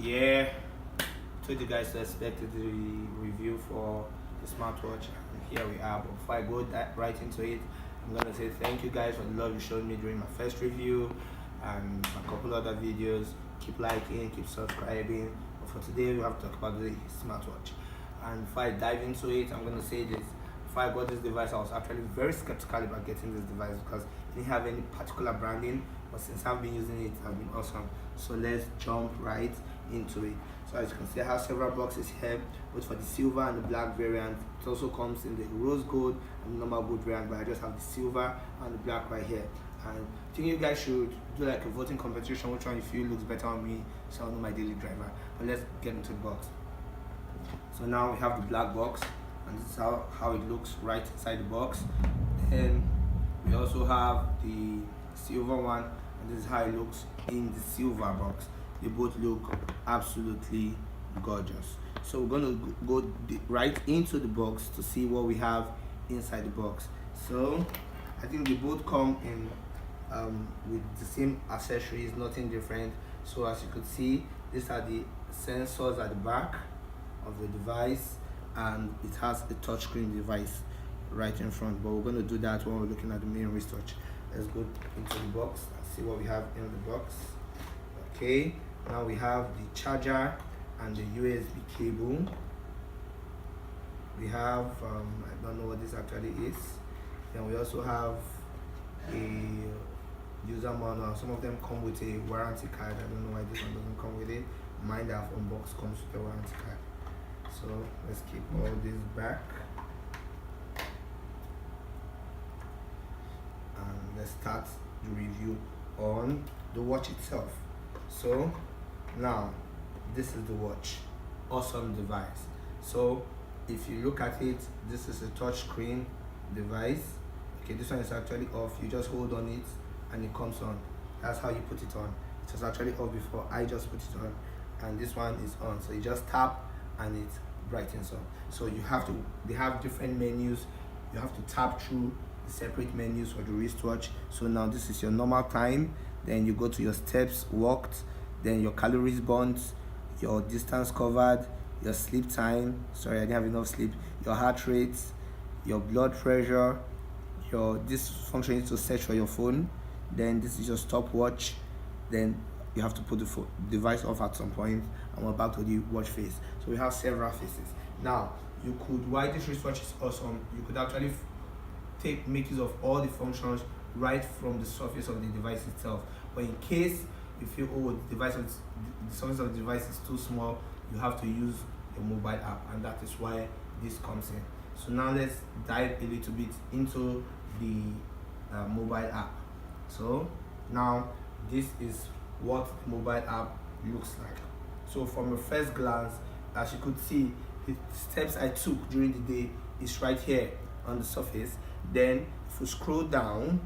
Yeah, told you guys to expect the review for the smartwatch, and here we are. But before I go right into it, I'm gonna say thank you guys for the love you showed me during my first review and a couple other videos. Keep liking, keep subscribing. But for today, we have to talk about the smartwatch. And before I dive into it, I'm gonna say this. Before I got this device, I was actually very skeptical about getting this device because it didn't have any particular branding. But since I've been using it, it has been awesome. So let's jump right into it. So as you can see, I have several boxes here, both for the silver and the black variant. It also comes in the rose gold and normal gold variant, but I just have the silver and the black right here. And I think you guys should do like a voting competition, which one you feel looks better on me, so I'll know my daily driver. But let's get into the box. So now we have the black box, and this is how it looks right inside the box. Then we also have the silver one, and this is how it looks in the silver box. They both look absolutely gorgeous. So we're going to go right into the box to see what we have inside the box. So I think they both come in with the same accessories, nothing different. So as you could see, these are the sensors at the back of the device, and it has a touchscreen device right in front, but we're going to do that when we're looking at the main wristwatch. Let's go into the box and see what we have in the box. Okay, now we have the charger and the USB cable. We have I don't know what this actually is. Then we also have a user manual. Some of them come with a warranty card. I don't know why this one doesn't come with it. Mine that I've unboxed comes with a warranty card. So let's keep all this back and let's start the review on the watch itself. So now this is the watch. Awesome device. So if you look at it, this is a touch screen device. Okay, this one is actually off. You just hold on it and it comes on. That's how you put it on. It was actually off before I just put it on, and this one is on. So you just tap and it brightens up. So you have to, they have different menus. You have to tap through the separate menus for the wristwatch. So now this is your normal time. Then you go to your steps walked, then your calories burnt, your distance covered, your sleep time. Sorry, I didn't have enough sleep. Your heart rate, your blood pressure, this function is to search for your phone. Then this is your stopwatch. Then you have to put the device off at some point, and we're back to the watch face. So we have several faces. Now you could, why this wristwatch is awesome, you could actually make use of all the functions right from the surface of the device itself. But in case you feel, oh, the surface of the device is too small, you have to use your mobile app, and that is why this comes in. So now let's dive a little bit into the mobile app. So now this is what the mobile app looks like. So from a first glance, as you could see, the steps I took during the day is right here on the surface. Then if you scroll down,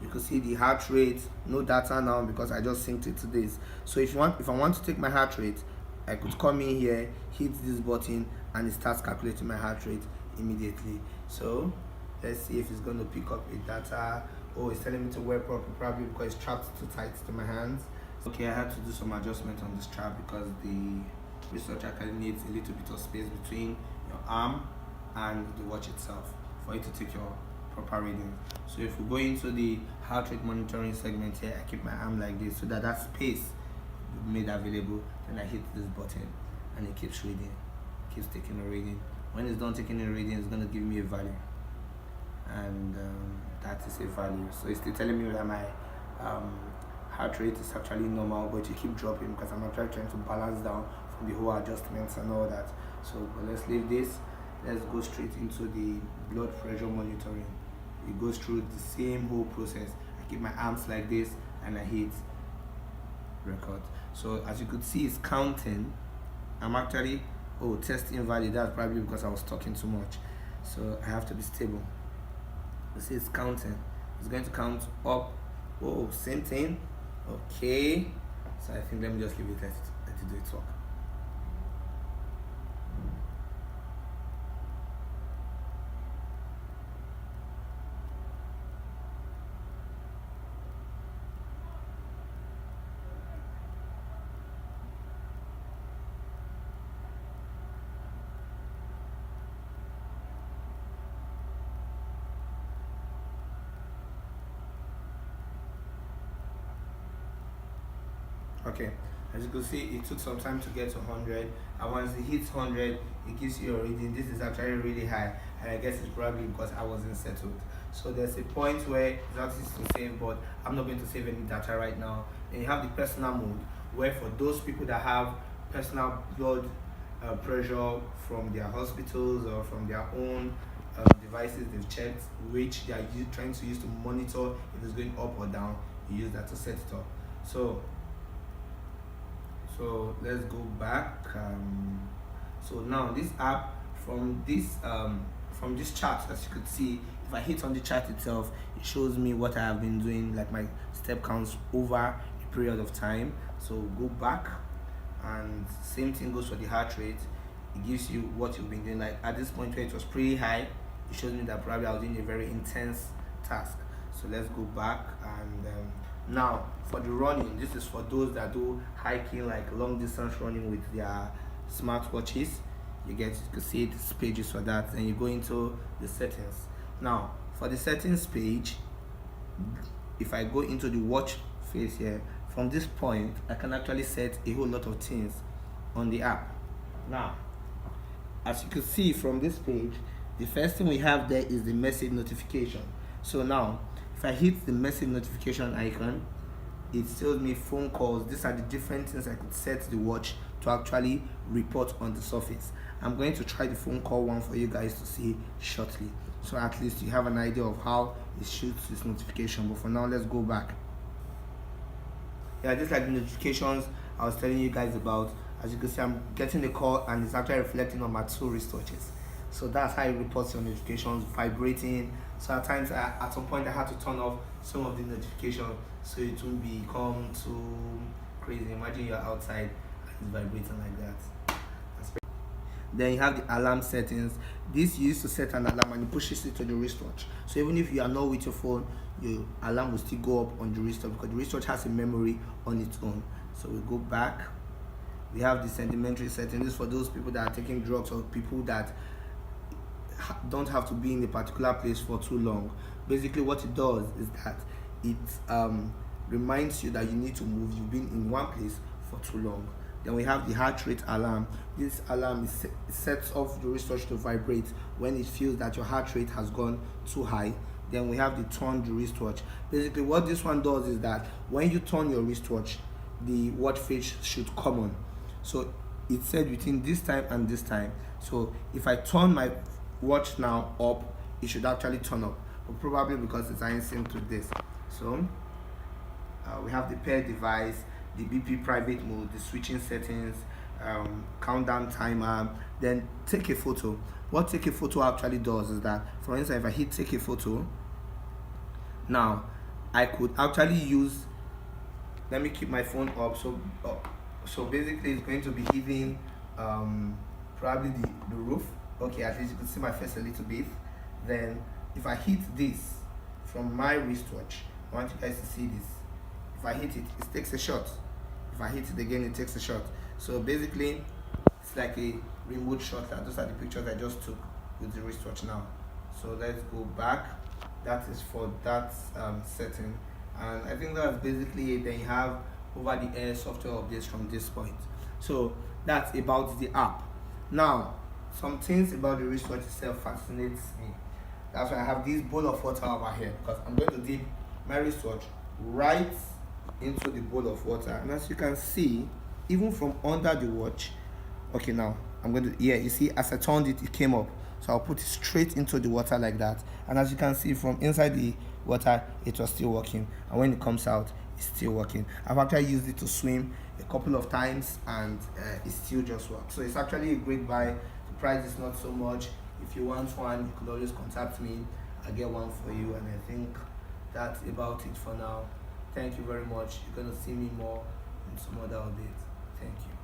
you can see the heart rate. No data now because I just synced it to this. So if I want to take my heart rate, I could come in here, hit this button, and it starts calculating my heart rate immediately. So let's see if it's going to pick up a data. Oh, it's telling me to wear properly, probably because it's strapped too tight to my hands. Okay, I had to do some adjustment on the strap because the wristwatch actually needs a little bit of space between your arm and the watch itself for it to take your proper reading. So if we go into the heart rate monitoring segment here, I keep my arm like this so that space will be made available. Then I hit this button and it keeps reading, keeps taking a reading. When it's done taking a reading, it's going to give me a value, and that is a value. So it's still telling me that my heart rate is actually normal, but you keep dropping because I'm actually trying to balance down from the whole adjustments and all that. So but let's leave this. Let's go straight into the blood pressure monitoring. It goes through the same whole process. I keep my arms like this and I hit record. So as you could see, it's counting. I'm actually testing value. That's probably because I was talking too much. So I have to be stable. You see it's counting. It's going to count up. Oh, same thing. Okay. So I think let me just leave it, let it do its work. Okay, as you can see, it took some time to get to 100, and once it hits 100, it gives you a reading. This is actually really high, and I guess it's probably because I wasn't settled. So there's a point where it asks to save, but I'm not going to save any data right now. Then you have the personal mode, where for those people that have personal blood pressure from their hospitals or from their own devices they've checked, which they are trying to use to monitor if it's going up or down, you use that to set it up. So let's go back. So now this app, from this chart, as you could see, if I hit on the chart itself, it shows me what I have been doing, like my step counts over a period of time. So go back, and same thing goes for the heart rate. It gives you what you've been doing. Like at this point where it was pretty high, it shows me that probably I was doing a very intense task. So let's go back, and now for the running, this is for those that do hiking, like long distance running with their smartwatches. You can see this pages for that, and you go into the settings. Now for the settings page, if I go into the watch face here, from this point I can actually set a whole lot of things on the app. Now as you can see from this page, the first thing we have there is the message notification. So now if I hit the message notification icon, it tells me phone calls. These are the different things I could set the watch to actually report on the surface. I'm going to try the phone call one for you guys to see shortly, so at least you have an idea of how it shoots this notification. But for now, let's go back. Yeah, just like the notifications I was telling you guys about, as you can see, I'm getting a call and it's actually reflecting on my 2 wristwatches. So that's how it reports your notifications vibrating. So at times, at some point, I had to turn off some of the notifications so it won't become too crazy. Imagine you're outside and it's vibrating like that. Then you have the alarm settings. This you used to set an alarm and it pushes it to the wristwatch. So even if you are not with your phone, your alarm will still go up on the wristwatch because the wristwatch has a memory on its own. So we go back. We have the sedimentary settings. This is for those people that are taking drugs or people that don't have to be in a particular place for too long. Basically what it does is that it reminds you that you need to move. You've been in one place for too long. Then we have the heart rate alarm. This alarm sets off the wristwatch to vibrate when it feels that your heart rate has gone too high. Then we have the turn the wristwatch. Basically what this one does is that when you turn your wristwatch, the watch face should come on. So it said between this time and this time. So if I turn my watch now up, it should actually turn up, but probably because it's in sync to this. So we have the pair device, the BP private mode, the switching settings, countdown timer, then take a photo. What take a photo actually does is that, for instance, if I hit take a photo, now I could actually use, let me keep my phone up. So basically it's going to be hitting probably the roof. Okay, at least you can see my face a little bit. Then if I hit this from my wristwatch, I want you guys to see this. If I hit it, it takes a shot. If I hit it again, it takes a shot. So basically it's like a remote shot. Those are the pictures I just took with the wristwatch now. So let's go back. That is for that setting, and I think that's basically it. Then you have over the air software updates from this point. So that's about the app. Now some things about the wristwatch itself fascinates me. That's why I have this bowl of water over here, because I'm going to dip my wristwatch right into the bowl of water, and as you can see, even from under the watch, okay, now I'm going to, yeah, you see, as I turned it, it came up. So I'll put it straight into the water like that, and as you can see, from inside the water, it was still working, and when it comes out, it's still working. I've actually used it to swim a couple of times, and it still just works. So it's actually a great buy. The price is not so much. If you want one, you could always contact me. I'll get one for you, and I think that's about it for now. Thank you very much. You're gonna see me more in some other updates. Thank you.